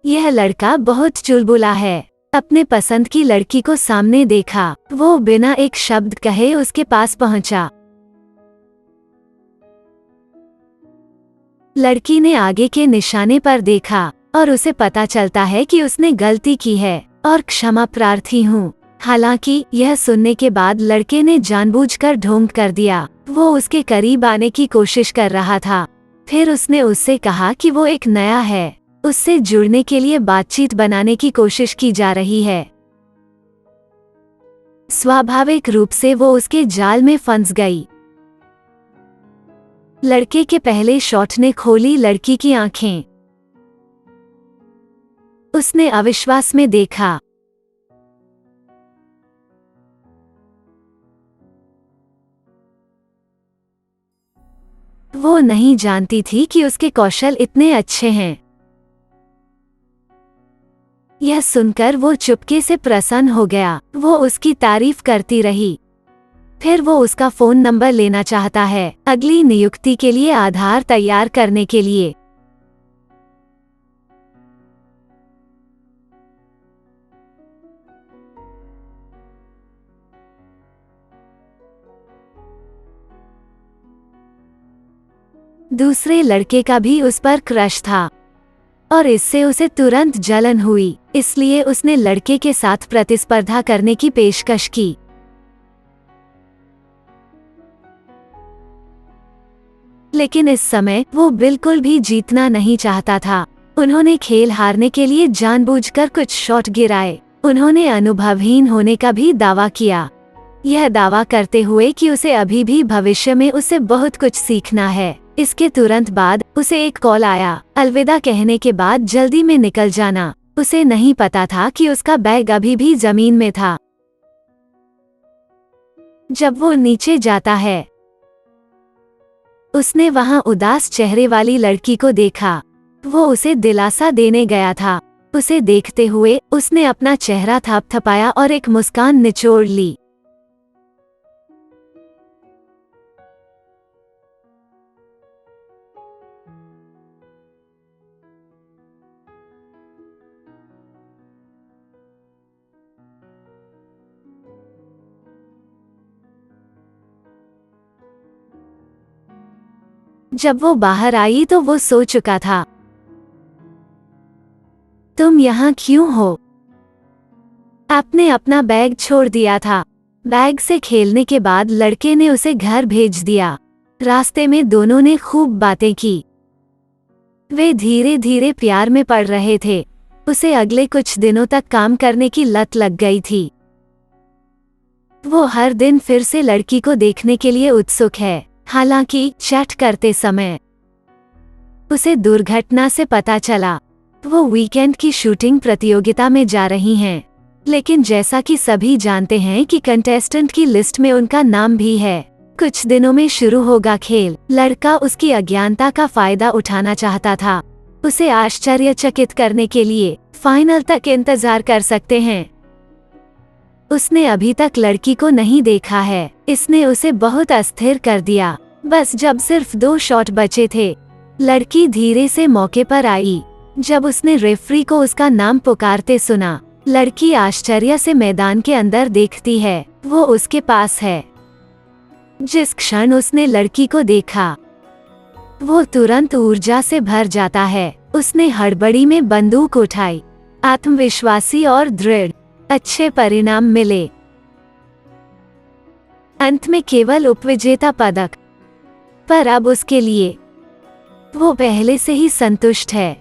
यह लड़का बहुत चुलबुला है। अपने पसंद की लड़की को सामने देखा, वो बिना एक शब्द कहे उसके पास पहुंचा। लड़की ने आगे के निशाने पर देखा और उसे पता चलता है कि उसने गलती की है और क्षमा प्रार्थी हूँ। हालांकि यह सुनने के बाद लड़के ने जानबूझकर ढोंग कर दिया। वो उसके करीब आने की कोशिश कर रहा था। फिर उसने उससे कहा कि वो एक नया है, उससे जुड़ने के लिए बातचीत बनाने की कोशिश की जा रही है। स्वाभाविक रूप से वो उसके जाल में फंस गई। लड़के के पहले शॉट ने खोली लड़की की आंखें। उसने अविश्वास में देखा। वो नहीं जानती थी कि उसके कौशल इतने अच्छे हैं। यह सुनकर वो चुपके से प्रसन्न हो गया। वो उसकी तारीफ करती रही। फिर वो उसका फोन नंबर लेना चाहता है, अगली नियुक्ति के लिए आधार तैयार करने के लिए। दूसरे लड़के का भी उस पर क्रश था और इससे उसे तुरंत जलन हुई, इसलिए उसने लड़के के साथ प्रतिस्पर्धा करने की पेशकश की। लेकिन इस समय वो बिल्कुल भी जीतना नहीं चाहता था। उन्होंने खेल हारने के लिए जानबूझकर कुछ शॉट गिराए। उन्होंने अनुभवहीन होने का भी दावा किया, यह दावा करते हुए कि उसे अभी भी भविष्य में उससे बहुत कुछ सीखना है। इसके तुरंत बाद उसे एक कॉल आया, अलविदा कहने के बाद जल्दी में निकल जाना। उसे नहीं पता था कि उसका बैग अभी भी जमीन में था। जब वो नीचे जाता है, उसने वहां उदास चेहरे वाली लड़की को देखा। वो उसे दिलासा देने गया था। उसे देखते हुए उसने अपना चेहरा थपथपाया और एक मुस्कान निचोड़ ली। जब वो बाहर आई तो वो सो चुका था। तुम यहाँ क्यों हो? आपने अपना बैग छोड़ दिया था। बैग से खेलने के बाद लड़के ने उसे घर भेज दिया। रास्ते में दोनों ने खूब बातें की। वे धीरे धीरे प्यार में पड़ रहे थे। उसे अगले कुछ दिनों तक काम करने की लत लग गई थी। वो हर दिन फिर से लड़की को देखने के लिए उत्सुक है। हालांकि चैट करते समय उसे दुर्घटना से पता चला। वो वीकेंड की शूटिंग प्रतियोगिता में जा रही हैं, लेकिन जैसा कि सभी जानते हैं कि कंटेस्टेंट की लिस्ट में उनका नाम भी है। कुछ दिनों में शुरू होगा खेल। लड़का उसकी अज्ञानता का फायदा उठाना चाहता था। उसे आश्चर्यचकित करने के लिए फाइनल तक इंतजार कर सकते हैं। उसने अभी तक लड़की को नहीं देखा है। इसने उसे बहुत अस्थिर कर दिया। बस जब सिर्फ 2 शॉट बचे थे, लड़की धीरे से मौके पर आई। जब उसने रेफरी को उसका नाम पुकारते सुना, लड़की आश्चर्य से मैदान के अंदर देखती है। वो उसके पास है। जिस क्षण उसने लड़की को देखा, वो तुरंत ऊर्जा से भर जाता है। उसने हड़बड़ी में बंदूक उठाई। आत्मविश्वासी और दृढ़। अच्छे परिणाम मिले। अंत में केवल उपविजेता पदक, पर अब उसके लिए वो पहले से ही संतुष्ट है।